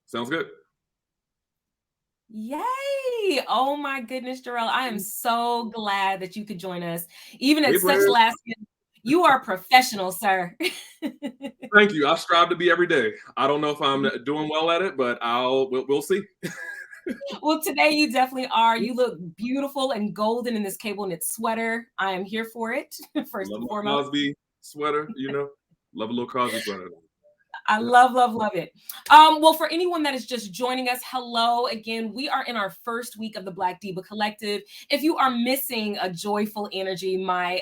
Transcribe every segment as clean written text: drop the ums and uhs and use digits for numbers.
Sounds good. Yay! Oh my goodness, Jarrell. I am so glad that you could join us, even at Hey, such Blair. last minute. You are a professional, sir. Thank you. I strive to be every day. I don't know if I'm doing well at it, but we'll see. Well, today you definitely are. You look beautiful and golden in this cable knit sweater. I am here for it, first Love and my foremost. Cosby sweater, Love a little Cosby sweater. I love it. Well, for anyone that is just joining us, hello again. We are in our first week of the Black DEIBA Collective. If you are missing a joyful energy, my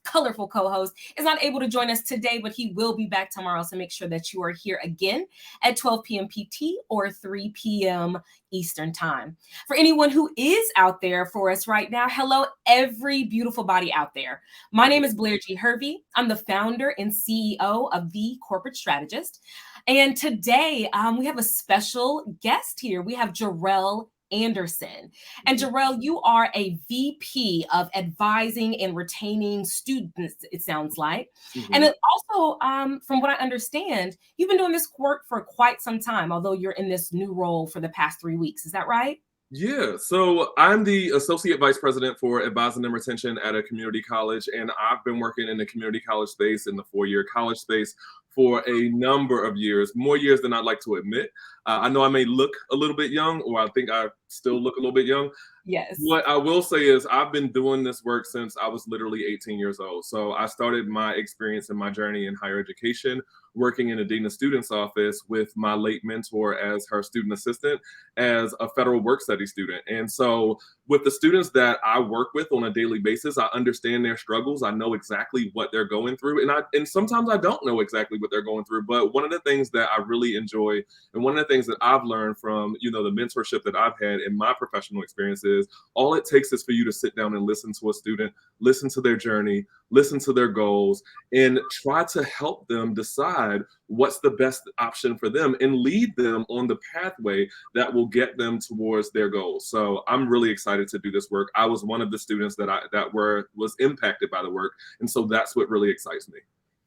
colorful co-host is not able to join us today, but he will be back tomorrow. So make sure that you are here again at 12 p.m. PT or 3 p.m. Eastern time. For anyone who is out there for us right now, hello, every beautiful body out there. My name is Blair G. Hervey. I'm the founder and CEO of The Corporate Strategist. And today we have a special guest here. We have Jarrell Anderson. And Jarrell, you are a VP of advising and retaining students, it sounds like. And it also, from what I understand, you've been doing this work for quite some time, although you're in this new role for the past 3 weeks. Is that right? Yeah, so I'm the Associate Vice President for Advising and Retention at a community college, and I've been working in the community college space, in the four-year college space, for a number of years, more years than I'd like to admit. I know I may look a little bit young, or I think I still look a little bit young. Yes. What I will say is I've been doing this work since I was literally 18 years old. So I started my experience and my journey in higher education working in a dean of students office with my late mentor as her student assistant as a federal work study student. And so with the students that I work with on a daily basis, I understand their struggles. I know exactly what they're going through. And sometimes I don't know exactly what they're going through. But one of the things that I really enjoy and one of the things that I've learned from, the mentorship that I've had in my professional experiences, all it takes is for you to sit down and listen to a student, listen to their journey, listen to their goals, and try to help them decide what's the best option for them and lead them on the pathway that will get them towards their goals. So I'm really excited to do this work. I was one of the students was impacted by the work, and so that's what really excites me.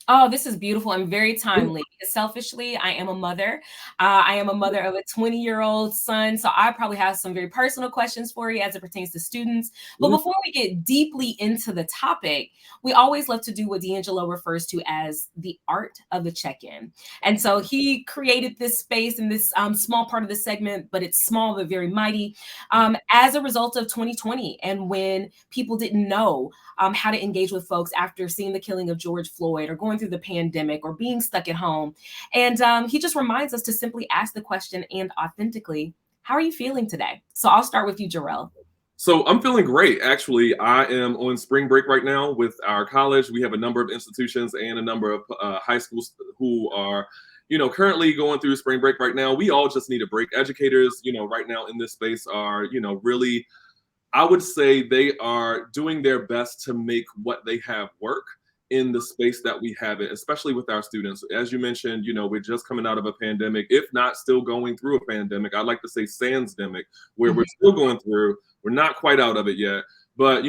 Oh, this is beautiful and very timely. Selfishly, I am a mother. I am a mother of a 20-year-old son. So I probably have some very personal questions for you as it pertains to students. But before we get deeply into the topic, we always love to do what D'Angelo refers to as the art of the check-in. And so he created this space in this small part of the segment, but it's small but very mighty, as a result of 2020 and when people didn't know how to engage with folks after seeing the killing of George Floyd or going through the pandemic or being stuck at home. And he just reminds us to simply ask the question and authentically, how are you feeling today? So I'll start with you, Jarrell. So I'm feeling great. Actually, I am on spring break right now with our college. We have a number of institutions and a number of high schools who are currently going through spring break right now. We all just need a break. Educators, right now in this space are, really, I would say they are doing their best to make what they have work in the space that we have it, especially with our students. As you mentioned, we're just coming out of a pandemic, if not still going through a pandemic. I'd like to say sandsdemic, where we're still going through, we're not quite out of it yet. But,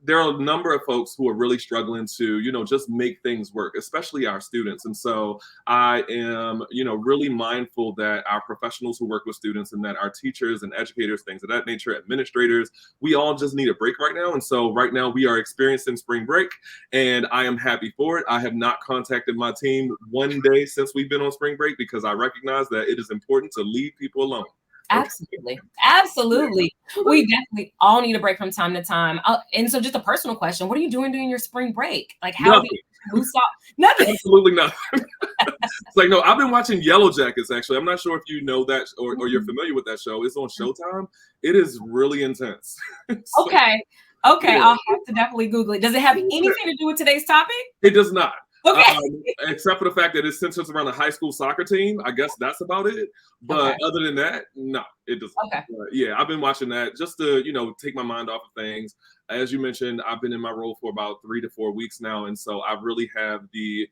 there are a number of folks who are really struggling to, just make things work, especially our students. And so I am, really mindful that our professionals who work with students and that our teachers and educators, things of that nature, administrators, we all just need a break right now. And so right now we are experiencing spring break and I am happy for it. I have not contacted my team one day since we've been on spring break because I recognize that it is important to leave people alone. Absolutely. Absolutely. We definitely all need a break from time to time. And so just a personal question, what are you doing during your spring break? Like how do you boost off? Nothing. Absolutely nothing. It's like, no, I've been watching Yellow Jackets, actually. I'm not sure if you know that or you're familiar with that show. It's on Showtime. It is really intense. Okay. Yeah. I'll have to definitely Google it. Does it have anything to do with today's topic? It does not. Okay. Except for the fact that it centers around a high school soccer team. I guess that's about it. But other than that, no, it doesn't. Okay. Yeah, I've been watching that just to, take my mind off of things. As you mentioned, I've been in my role for about 3 to 4 weeks now. And so I really have the,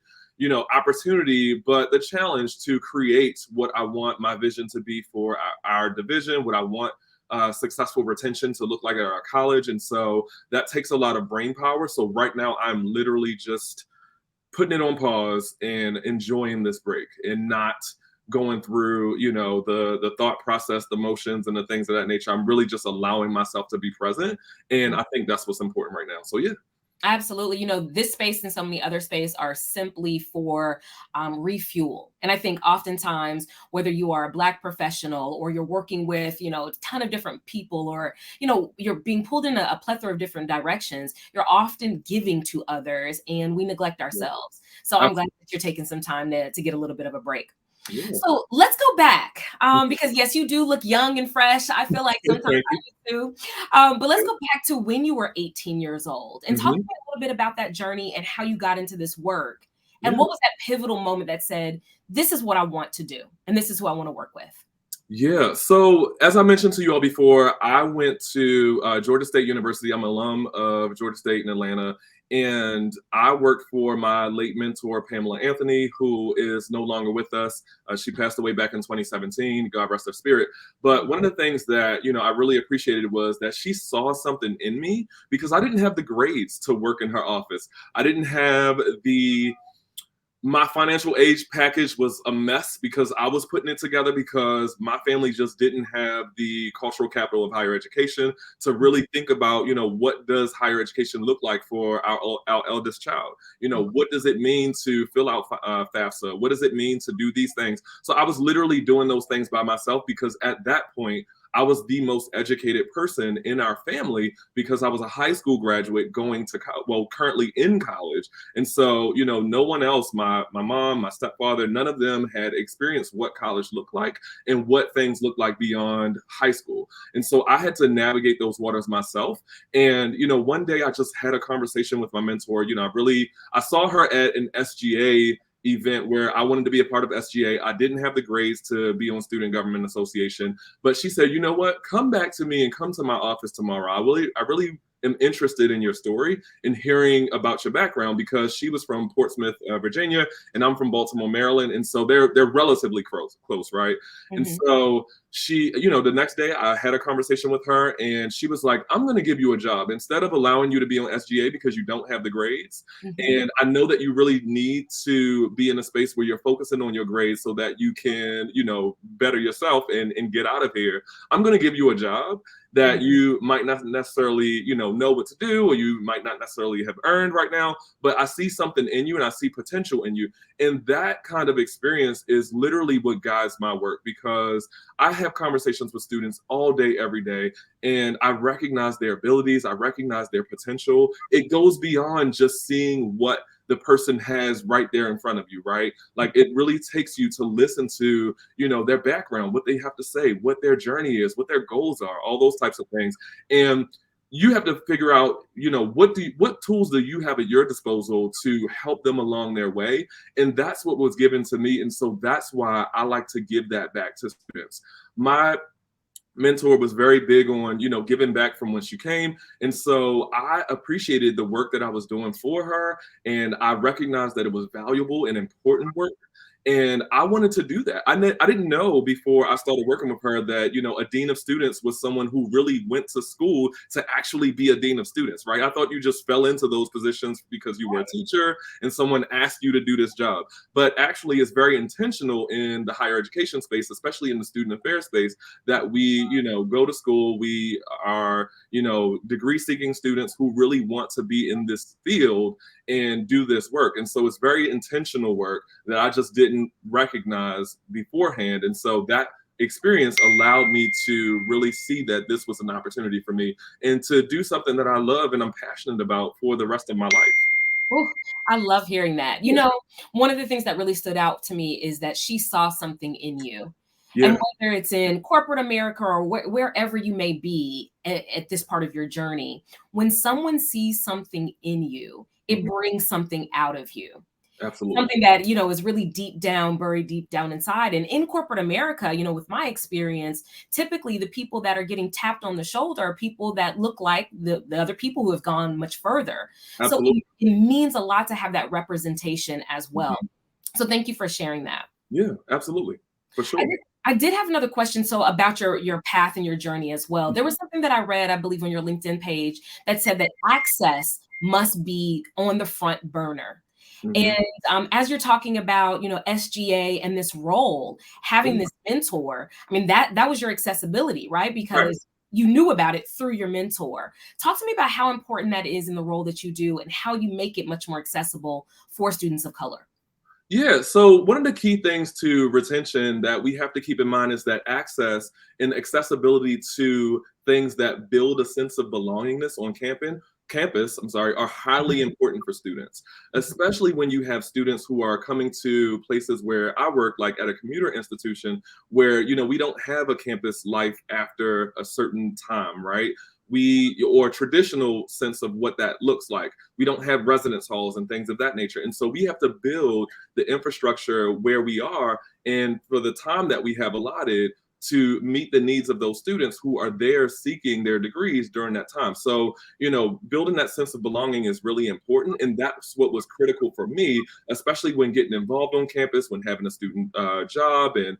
opportunity, but the challenge to create what I want my vision to be for our division, what I want successful retention to look like at our college. And so that takes a lot of brain power. So right now I'm literally just putting it on pause and enjoying this break and not going through, the thought process, the motions, and the things of that nature. I'm really just allowing myself to be present, and I think that's what's important right now. So yeah. Absolutely. This space and so many other spaces are simply for refuel. And I think oftentimes, whether you are a Black professional or you're working with, a ton of different people, or, you're being pulled in a plethora of different directions, you're often giving to others and we neglect ourselves. So I'm glad that you're taking some time to get a little bit of a break. Yeah. So let's go back because yes, you do look young and fresh. I feel like sometimes I do too. But let's go back to when you were 18 years old and talk to me a little bit about that journey and how you got into this work. And what was that pivotal moment that said, this is what I want to do and this is who I want to work with? Yeah. So as I mentioned to you all before, I went to Georgia State University. I'm an alum of Georgia State in Atlanta. And I worked for my late mentor, Pamela Anthony, who is no longer with us. She passed away back in 2017. God rest her spirit. But one of the things that, I really appreciated was that she saw something in me because I didn't have the grades to work in her office. I didn't have my financial aid package was a mess because I was putting it together because my family just didn't have the cultural capital of higher education to really think about, what does higher education look like for our eldest child? What does it mean to fill out FAFSA? What does it mean to do these things? So I was literally doing those things by myself because at that point, I was the most educated person in our family because I was a high school graduate going to currently in college. And so, no one else, my mom, my stepfather, none of them had experienced what college looked like and what things looked like beyond high school. And so I had to navigate those waters myself. And, one day I just had a conversation with my mentor. I saw her at an SGA event where I wanted to be a part of SGA. I didn't have the grades to be on Student Government Association, but she said, you know what, come back to me and come to my office tomorrow. I really am interested in your story and hearing about your background because she was from Portsmouth, Virginia, and I'm from Baltimore, Maryland. And so they're relatively close, right? Mm-hmm. And so she, the next day I had a conversation with her and she was like, I'm going to give you a job instead of allowing you to be on SGA because you don't have the grades. Mm-hmm. And I know that you really need to be in a space where you're focusing on your grades so that you can, better yourself and get out of here. I'm going to give you a job that you might not necessarily, know what to do, or you might not necessarily have earned right now, but I see something in you and I see potential in you. And that kind of experience is literally what guides my work because I have conversations with students all day, every day, and I recognize their abilities. I recognize their potential. It goes beyond just seeing what the person has right there in front of you, right? Like it really takes you to listen to, their background, what they have to say, what their journey is, what their goals are, all those types of things. And you have to figure out, what tools do you have at your disposal to help them along their way? And that's what was given to me. And so that's why I like to give that back to students. My mentor was very big on, giving back from when she came. And so I appreciated the work that I was doing for her. And I recognized that it was valuable and important work. And I wanted to do that. I didn't know before I started working with her that, a dean of students was someone who really went to school to actually be a dean of students, right? I thought you just fell into those positions because you were a teacher and someone asked you to do this job. But actually, it's very intentional in the higher education space, especially in the student affairs space, that we, go to school. We are, degree seeking students who really want to be in this field and do this work. And so it's very intentional work that I just didn't recognize beforehand. And so that experience allowed me to really see that this was an opportunity for me and to do something that I love and I'm passionate about for the rest of my life. Ooh, I love hearing that. One of the things that really stood out to me is that she saw something in you. Yeah. And whether it's in corporate America or wherever you may be at this part of your journey, when someone sees something in you, it brings something out of you. Absolutely. Something that, is really deep down, buried deep down inside. And in corporate America, with my experience, typically the people that are getting tapped on the shoulder are people that look like the other people who have gone much further. Absolutely. So it means a lot to have that representation as well. So thank you for sharing that. Yeah, absolutely. For sure. I did have another question. So about your path and your journey as well. There was something that I read, I believe on your LinkedIn page that said that access must be on the front burner. Mhm. And as you're talking about, SGA and this role, having this mentor, I mean, that was your accessibility, right? Right. Because you knew about it through your mentor. Talk to me about how important that is in the role that you do and how you make it much more accessible for students of color. Yeah, so one of the key things to retention that we have to keep in mind is that access and accessibility to things that build a sense of belongingness on campus, are highly important for students, especially when you have students who are coming to places where I work, like at a commuter institution, where we don't have a campus life after a certain time, right? Or traditional sense of what that looks like. We don't have residence halls and things of that nature. And so we have to build the infrastructure where we are and for the time that we have allotted to meet the needs of those students who are there seeking their degrees during that time. So, building that sense of belonging is really important. And that's what was critical for me, especially when getting involved on campus, when having a student job and,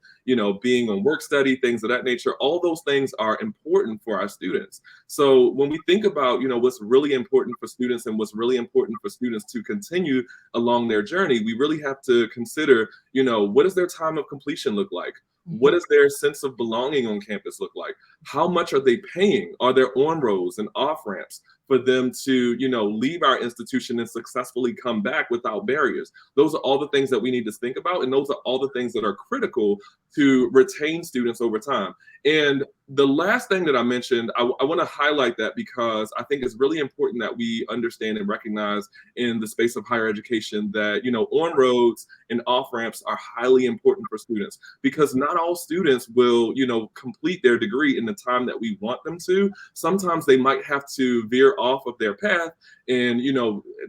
being on work study, things of that nature. All those things are important for our students. So when we think about, what's really important for students and what's really important for students to continue along their journey, we really have to consider, what does their time of completion look like? What does their sense of belonging on campus look like? How much are they paying? Are there on-roads and off-ramps for them to, leave our institution and successfully come back without barriers? Those are all the things that we need to think about. And those are all the things that are critical to retain students over time. And the last thing that I mentioned, I want to highlight that because I think it's really important that we understand and recognize in the space of higher education that, on-roads and off-ramps are highly important for students because not all students will, complete their degree in the time that we want them to. Sometimes they might have to veer off of their path and,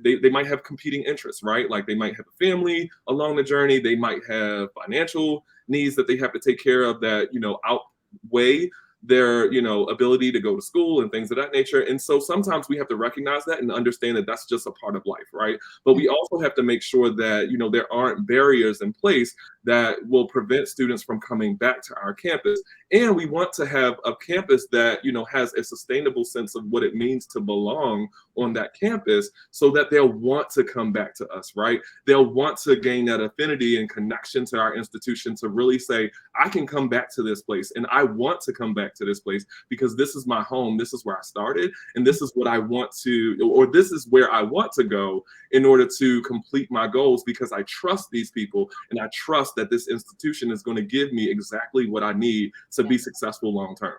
they might have competing interests, right? Like they might have a family along the journey. They might have financial needs that they have to take care of that, outweigh their ability to go to school and things of that nature. And so sometimes we have to recognize that and understand that that's just a part of life, right? But we also have to make sure that there aren't barriers in place that will prevent students from coming back to our campus. And we want to have a campus that has a sustainable sense of what it means to belong on that campus so that they'll want to come back to us, right? They'll want to gain that affinity and connection to our institution to really say, I can come back to this place and I want to come back to this place because this is my home, this is where I started, and this is what I want to, or this is where I want to go in order to complete my goals because I trust these people and I trust that this institution is going to give me exactly what I need to be successful long term.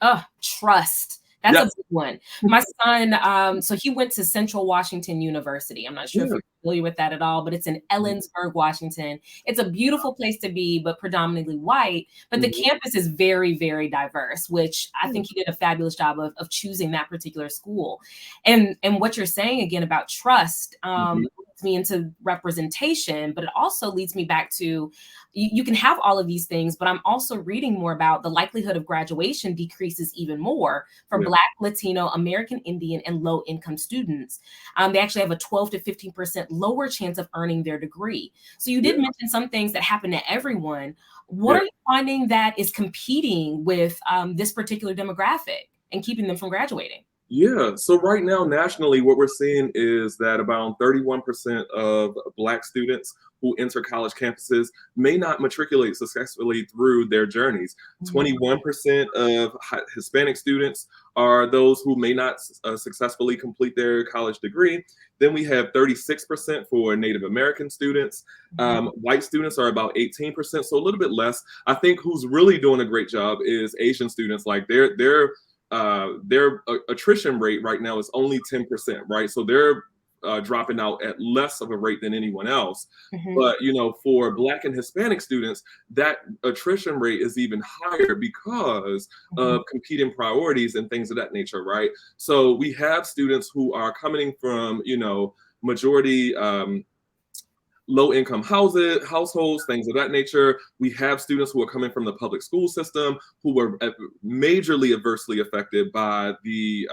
Oh, trust. That's a Yes. big one. My son, so he went to Central Washington University. I'm not sure if Yeah. you're familiar with that at all, but it's in Ellensburg, Washington. It's a beautiful place to be, but predominantly white. But the Mhm. campus is very, very diverse, which I Yeah. think he did a fabulous job of choosing that particular school. And what you're saying again about trust Mhm. leads me into representation, but it also leads me back to you can have all of these things, but I'm also reading more about the likelihood of graduation decreases even more for Yeah. Black, Latino, American Indian, and low income students. They actually have a 12 to 15% lower chance of earning their degree. So you did Yeah. mention some things that happen to everyone. What Yeah. are you finding that is competing with this particular demographic and keeping them from graduating? Yeah. So right now, nationally, what we're seeing is that about 31% of Black students who enter college campuses may not matriculate successfully through their journeys. 21% of Hispanic students are those who may not successfully complete their college degree. Then we have 36% for Native American students. White students are about 18%, so a little bit less. I think who's really doing a great job is Asian students. Like their attrition rate right now is only 10%, right? So they're dropping out at less of a rate than anyone else. Mhm. But for Black and Hispanic students, that attrition rate is even higher because of competing priorities and things of that nature, right? So we have students who are coming from majority low-income households, things of that nature. We have students who are coming from the public school system who were majorly adversely affected by the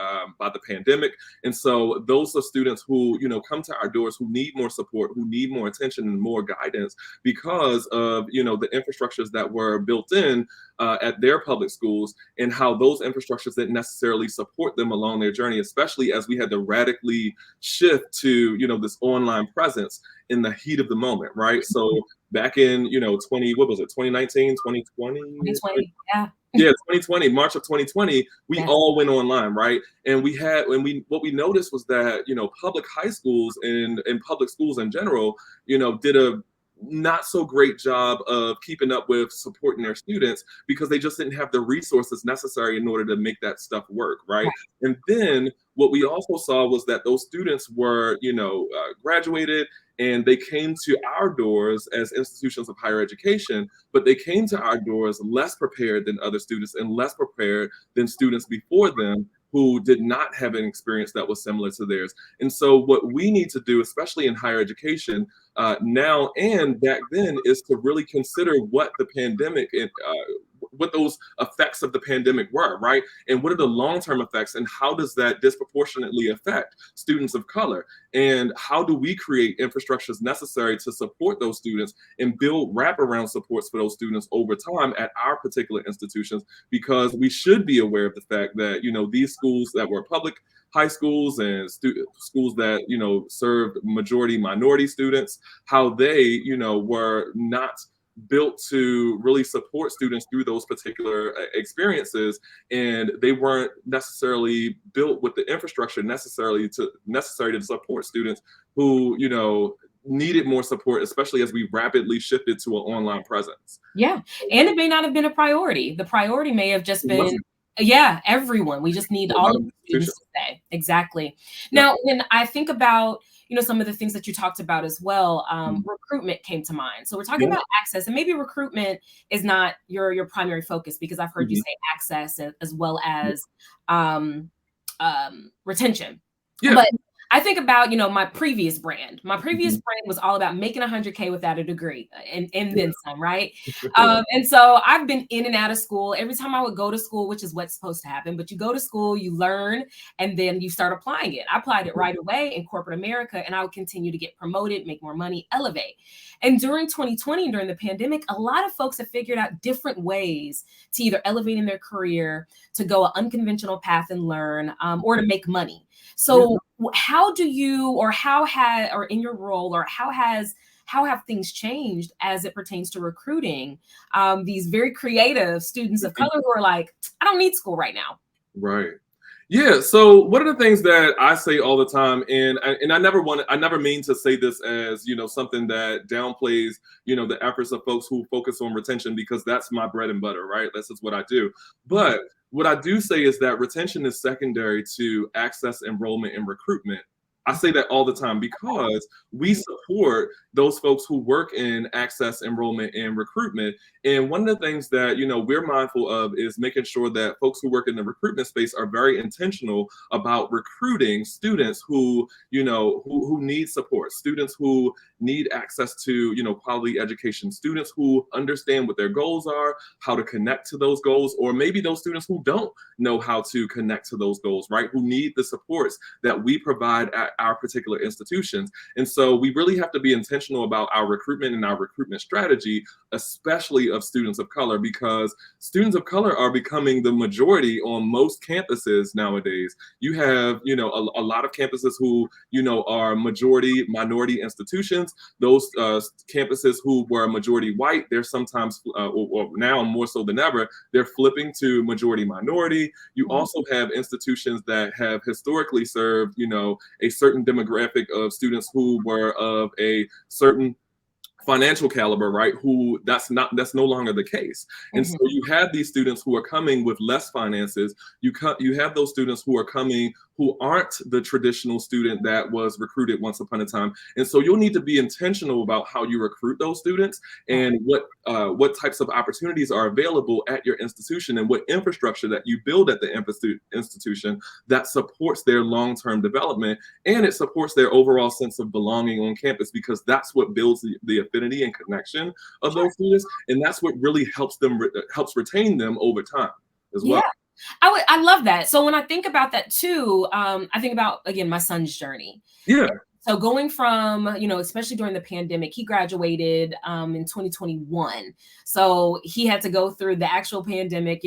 pandemic, and so those are students who come to our doors who need more support, who need more attention and more guidance because of the infrastructures that were built in at their public schools and how those infrastructures didn't necessarily support them along their journey, especially as we had to radically shift to this online presence. in the heat of the moment, right? So back in, 2019, 2020? 2020, yeah. Yeah, 2020, March of 2020, we Yeah. all went online, right? And what we noticed was that, public high schools and public schools in general, did a not so great job of keeping up with supporting their students because they just didn't have the resources necessary in order to make that stuff work, right? Right. And then what we also saw was that those students were, graduated, and they came to our doors as institutions of higher education, but they came to our doors less prepared than other students and less prepared than students before them who did not have an experience that was similar to theirs. And so what we need to do, especially in higher education, now and back then, is to really consider what the pandemic and what those effects of the pandemic were, right? And what are the long-term effects, and how does that disproportionately affect students of color? And how do we create infrastructures necessary to support those students and build wraparound supports for those students over time at our particular institutions? Because we should be aware of the fact that, these schools that were public high schools and schools that, served majority minority students, how they, were not built to really support students through those particular experiences, and they weren't necessarily built with the infrastructure necessary to support students who, needed more support, especially as we rapidly shifted to an online presence. Yeah. And it may not have been a priority. The priority may have just been, yeah, everyone. We just need all of the students to stay. Exactly. Now, when I think about, some of the things that you talked about as well, recruitment came to mind. So we're talking about access, and maybe recruitment is not your primary focus, because I've heard you say access as well as retention. Yeah. But I think about, my previous brand. My previous brand was all about making 100K without a degree and then some, right? And so I've been in and out of school. Every time I would go to school, which is what's supposed to happen, but you go to school, you learn, and then you start applying it. I applied it right away in corporate America, and I would continue to get promoted, make more money, elevate. And during 2020, during the pandemic, a lot of folks have figured out different ways to either elevate in their career, to go an unconventional path and learn, or to make money. So how do you, or in your role, or how have things changed as it pertains to recruiting these very creative students of color who are like, I don't need school right now? Right. Yeah. So one of the things that I say all the time, and I never mean to say this as, something that downplays, the efforts of folks who focus on retention, because that's my bread and butter, right? This is what I do. But what I do say is that retention is secondary to access, enrollment, and recruitment. I say that all the time because we support those folks who work in access, enrollment, and recruitment. And one of the things that, we're mindful of is making sure that folks who work in the recruitment space are very intentional about recruiting students who, who need support, students who need access to, quality education, students who understand what their goals are, how to connect to those goals, or maybe those students who don't know how to connect to those goals, right? Who need the supports that we provide at our particular institutions. And so we really have to be intentional about our recruitment and our recruitment strategy, especially of students of color, because students of color are becoming the majority on most campuses nowadays. You have, a lot of campuses who, are majority minority institutions. Those campuses who were majority white, they're sometimes, or now more so than ever, they're flipping to majority minority. You also have institutions that have historically served, a certain demographic of students who were of a certain financial caliber, right? Who that's no longer the case. And so you have these students who are coming with less finances. You have those students who are coming who aren't the traditional student that was recruited once upon a time. And so you'll need to be intentional about how you recruit those students and what types of opportunities are available at your institution and what infrastructure that you build at the institution that supports their long-term development, and it supports their overall sense of belonging on campus, because that's what builds the affinity and connection of those students, and that's what really helps retain them over time as well. I love that. So when I think about that too, I think about, again, my son's journey. Yeah. So going from, especially during the pandemic, he graduated in 2021. So he had to go through the actual pandemic,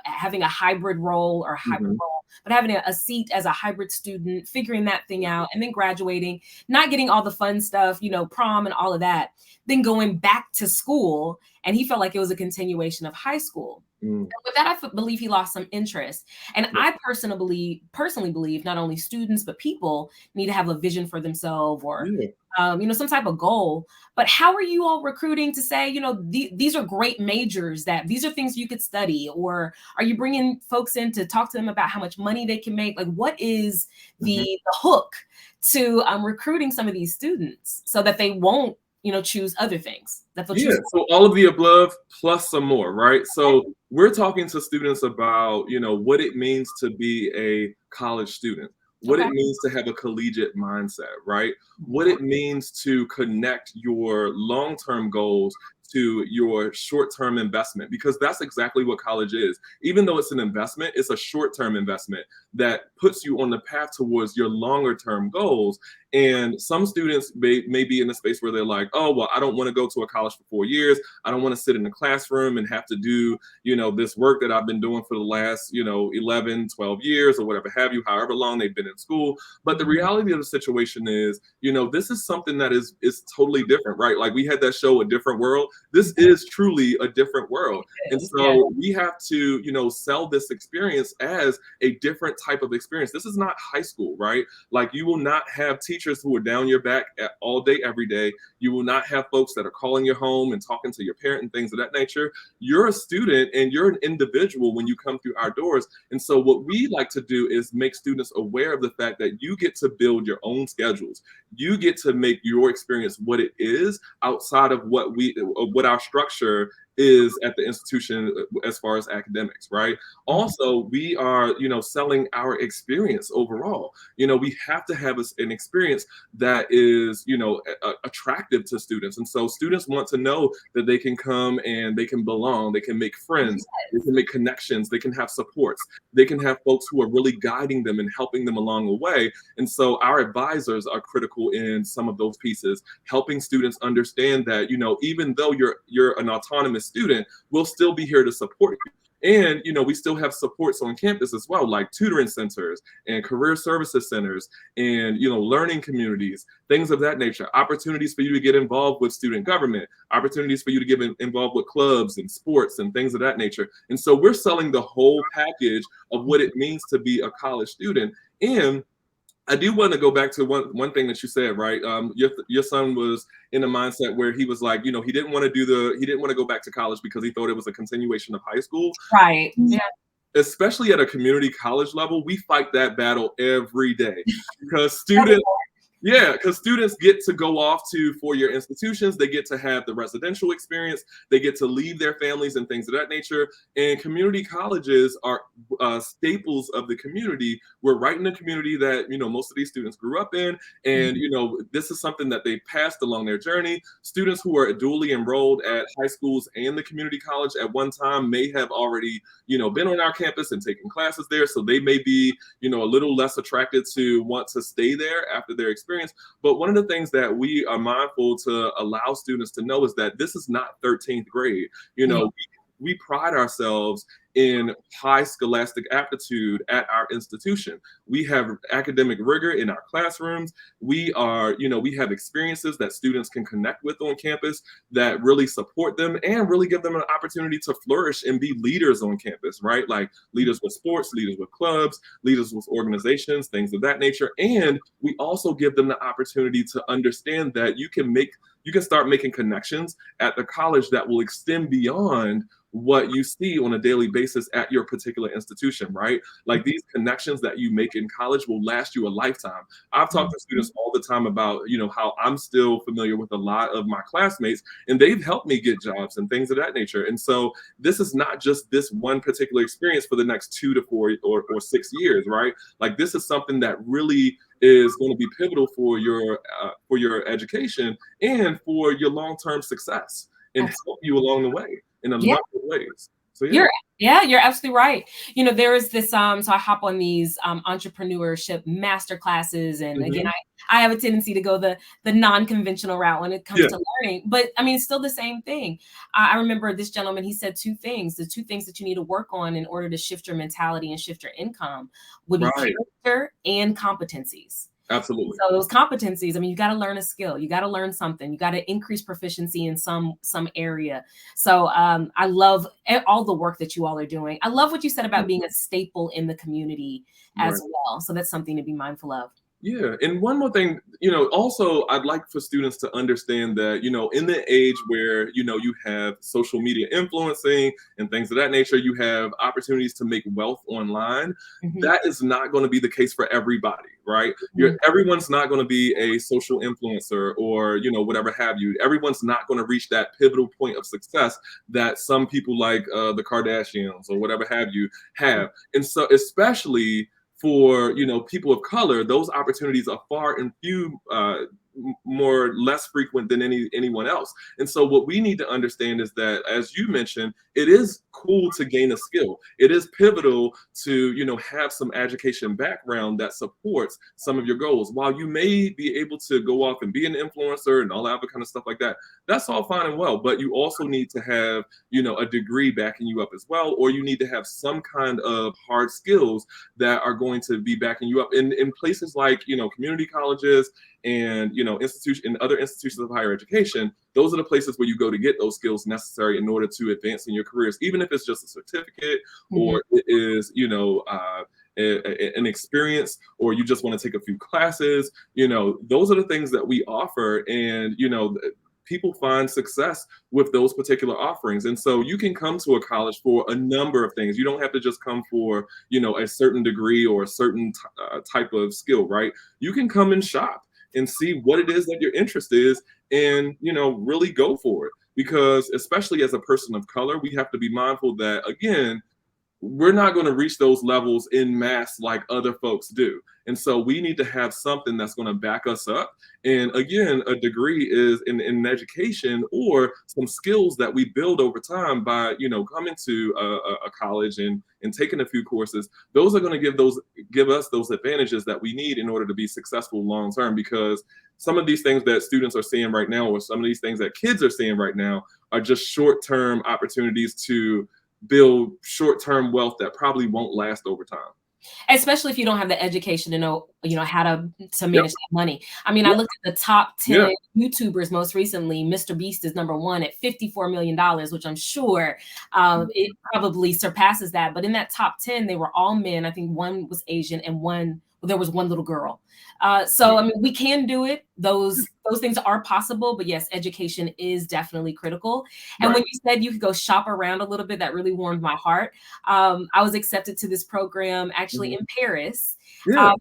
having a hybrid role but having a seat as a hybrid student, figuring that thing out, and then graduating, not getting all the fun stuff, prom and all of that, then going back to school. And he felt like it was a continuation of high school. And with that, I believe he lost some interest. And I personally believe not only students, but people need to have a vision for themselves or, some type of goal. But how are you all recruiting to say, these are great majors, that these are things you could study? Or are you bringing folks in to talk to them about how much money they can make? Like, what is the hook to recruiting some of these students so that they won't, choose other things? So all of the above plus some more, right? So we're talking to students about, what it means to be a college student, what it means to have a collegiate mindset, right? What it means to connect your long-term goals to your short-term investment, because that's exactly what college is. Even though it's an investment, it's a short-term investment that puts you on the path towards your longer-term goals. And some students may be in a space where they're like, oh, well, I don't want to go to a college for 4 years. I don't want to sit in the classroom and have to do, this work that I've been doing for the last, 11, 12 years or whatever have you, however long they've been in school. But the reality of the situation is, this is something that is totally different, right? Like we had that show, A Different World. This is truly a different world. And so we have to, sell this experience as a different type of experience. This is not high school, right? Like you will not have teachers who are down your back all day, every day. You will not have folks that are calling your home and talking to your parent and things of that nature. You're a student and you're an individual when you come through our doors. And so what we like to do is make students aware of the fact that you get to build your own schedules. You get to make your experience what it is outside of what our structure is at the institution as far as academics, right? Also, we are, selling our experience overall. We have to have an experience that is, attractive to students. And so students want to know that they can come and they can belong, they can make friends, they can make connections, they can have supports, they can have folks who are really guiding them and helping them along the way. And so our advisors are critical in some of those pieces, helping students understand that, even though you're an autonomous student, we'll still be here to support you. And, we still have supports on campus as well, like tutoring centers and career services centers and, learning communities, things of that nature, opportunities for you to get involved with student government, opportunities for you to get involved with clubs and sports and things of that nature. And so we're selling the whole package of what it means to be a college student. And I do want to go back to one thing that you said, right? Your son was in a mindset where he was like, he didn't want to go back to college because he thought it was a continuation of high school. Right. Yeah. Especially at a community college level, we fight that battle every day because students get to go off to four-year institutions. They get to have the residential experience. They get to leave their families and things of that nature. And community colleges are staples of the community. We're right in the community that, most of these students grew up in. And, this is something that they passed along their journey. Students who are dually enrolled at high schools and the community college at one time may have already, been on our campus and taken classes there. So they may be, a little less attracted to want to stay there after their experience. But one of the things that we are mindful to allow students to know is that this is not 13th grade. We pride ourselves in high scholastic aptitude at our institution. We have academic rigor in our classrooms. We have experiences that students can connect with on campus that really support them and really give them an opportunity to flourish and be leaders on campus, right? Like leaders with sports, leaders with clubs, leaders with organizations, things of that nature. And we also give them the opportunity to understand that you can start making connections at the college that will extend beyond what you see on a daily basis at your particular institution, right? Like these connections that you make in college will last you a lifetime. I've talked to students all the time about, how I'm still familiar with a lot of my classmates and they've helped me get jobs and things of that nature. And so this is not just this one particular experience for the next 2 to 4 or 6 years, right? Like this is something that really is going to be pivotal for your education and for your long-term success and help you along the way in a number of ways. So yeah. You're absolutely right. You know, there is this, so I hop on these entrepreneurship master classes. And again, I have a tendency to go the non-conventional route when it comes to learning, but I mean, it's still the same thing. I remember this gentleman, he said the two things that you need to work on in order to shift your mentality and shift your income would be character and competencies. Absolutely. So those competencies, I mean, you got to learn a skill, you got to learn something, you got to increase proficiency in some area. So I love all the work that you all are doing. I love what you said about being a staple in the community as well. So that's something to be mindful of. Yeah. And one more thing, also I'd like for students to understand that, in the age where, you have social media influencing and things of that nature, you have opportunities to make wealth online. That is not going to be the case for everybody, right? Everyone's not going to be a social influencer or, whatever have you. Everyone's not going to reach that pivotal point of success that some people like the Kardashians or whatever have you have. And so especially for people of color, those opportunities are far and few less frequent than anyone else. And so what we need to understand is that, as you mentioned, it is cool to gain a skill. It is pivotal to have some education background that supports some of your goals. While you may be able to go off and be an influencer and all that other kind of stuff like that, that's all fine and well, but you also need to have a degree backing you up as well, or you need to have some kind of hard skills that are going to be backing you up in places like community colleges and other institutions of higher education. Those are the places where you go to get those skills necessary in order to advance in your careers, even if it's just a certificate or it is an experience, or you just want to take a few classes. Those are the things that we offer, and people find success with those particular offerings. And so you can come to a college for a number of things. You don't have to just come for a certain degree or a certain type of skill, right? You can come and shop and see what it is that your interest is, and really go for it. Because especially as a person of color, we have to be mindful that, again, we're not going to reach those levels in mass like other folks do. And so we need to have something that's going to back us up. And again, a degree is in education or some skills that we build over time by, coming to a college and taking a few courses. Those are going to give us those advantages that we need in order to be successful long term, because some of these things that students are seeing right now, or some of these things that kids are seeing right now, are just short-term opportunities to build short-term wealth that probably won't last over time. Especially if you don't have the education to know, how to manage that money. I mean, I looked at the top 10 YouTubers most recently. Mr. Beast is #1 at $54 million, which I'm sure it probably surpasses that. But in that top 10, they were all men. I think one was Asian and there was one little girl. So, I mean, we can do it. Those things are possible, but yes, education is definitely critical. And when you said you could go shop around a little bit, that really warmed my heart. I was accepted to this program actually in Paris at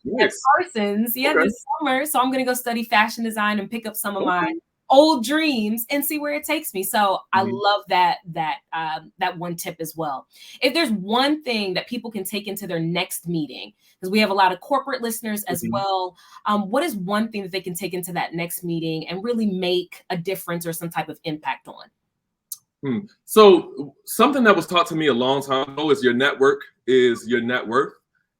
Parsons, this summer. So I'm going to go study fashion design and pick up some of my old dreams and see where it takes me. So I love that one tip as well. If there's one thing that people can take into their next meeting, because we have a lot of corporate listeners as well, what is one thing that they can take into that next meeting and really make a difference or some type of impact on? So something that was taught to me a long time ago is your network is your net worth.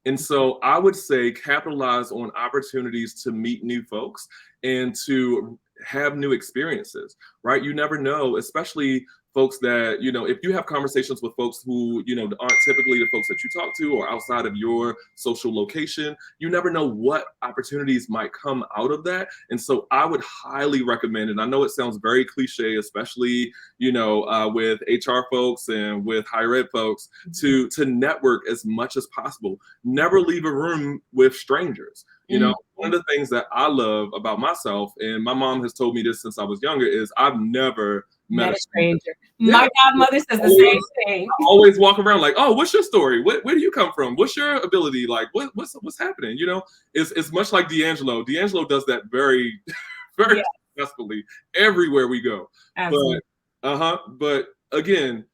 And so I would say capitalize on opportunities to meet new folks and to have new experiences, right? You never know, especially folks that, if you have conversations with folks who, aren't typically the folks that you talk to or outside of your social location, you never know what opportunities might come out of that. And so I would highly recommend, and I know it sounds very cliche, especially, with HR folks and with higher ed folks, to network as much as possible. Never leave a room with strangers. One of the things that I love about myself, and my mom has told me this since I was younger, is I've never met a stranger. My godmother says the same thing. I always walk around like, oh, what's your story? Where do you come from? What's your ability? Like, what's happening? It's much like D'Angelo. D'Angelo does that very, very successfully everywhere we go. Absolutely. But again,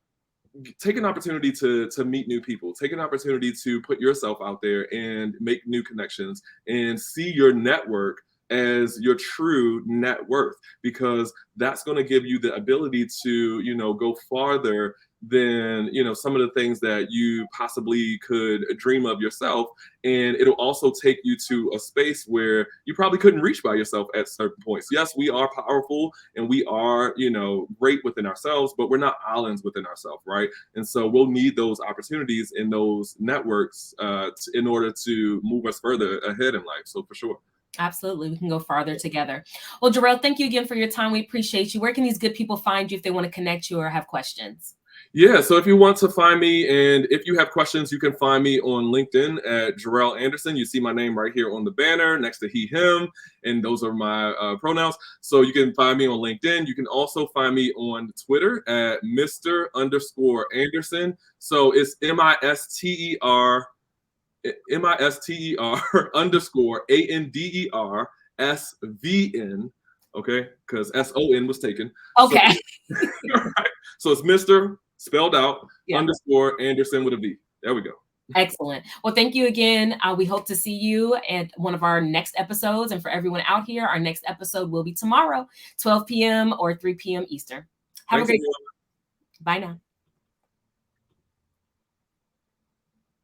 take an opportunity to meet new people. Take an opportunity to put yourself out there and make new connections and see your network as your true net worth, because that's going to give you the ability to, go farther than, you know, some of the things that you possibly could dream of yourself. And it'll also take you to a space where you probably couldn't reach by yourself at certain points. Yes, we are powerful and we are, you know, great within ourselves, but we're not islands within ourselves, right? And so we'll need those opportunities in those networks in order to move us further ahead in life. So for sure. Absolutely. We can go farther together. Well, Jarrell, thank you again for your time. We appreciate you. Where can these good people find you if they want to connect you or have questions? Yeah, so if you want to find me and if you have questions, you can find me on LinkedIn at Jarrell Anderson. You see my name right here on the banner next to he, him, and those are my pronouns. So you can find me on LinkedIn. You can also find me on Twitter at Mr_Anderson. So it's MISTER _ANDERSVN. Okay, because SON was taken. Okay. So, right. So it's Mr. spelled out Yeah. _Anderson with a V. There we go. Excellent. Well, thank you again. We hope to see you at one of our next episodes. And for everyone out here, our next episode will be tomorrow, 12 p.m. or 3 p.m. Eastern. Have a great day. Bye now.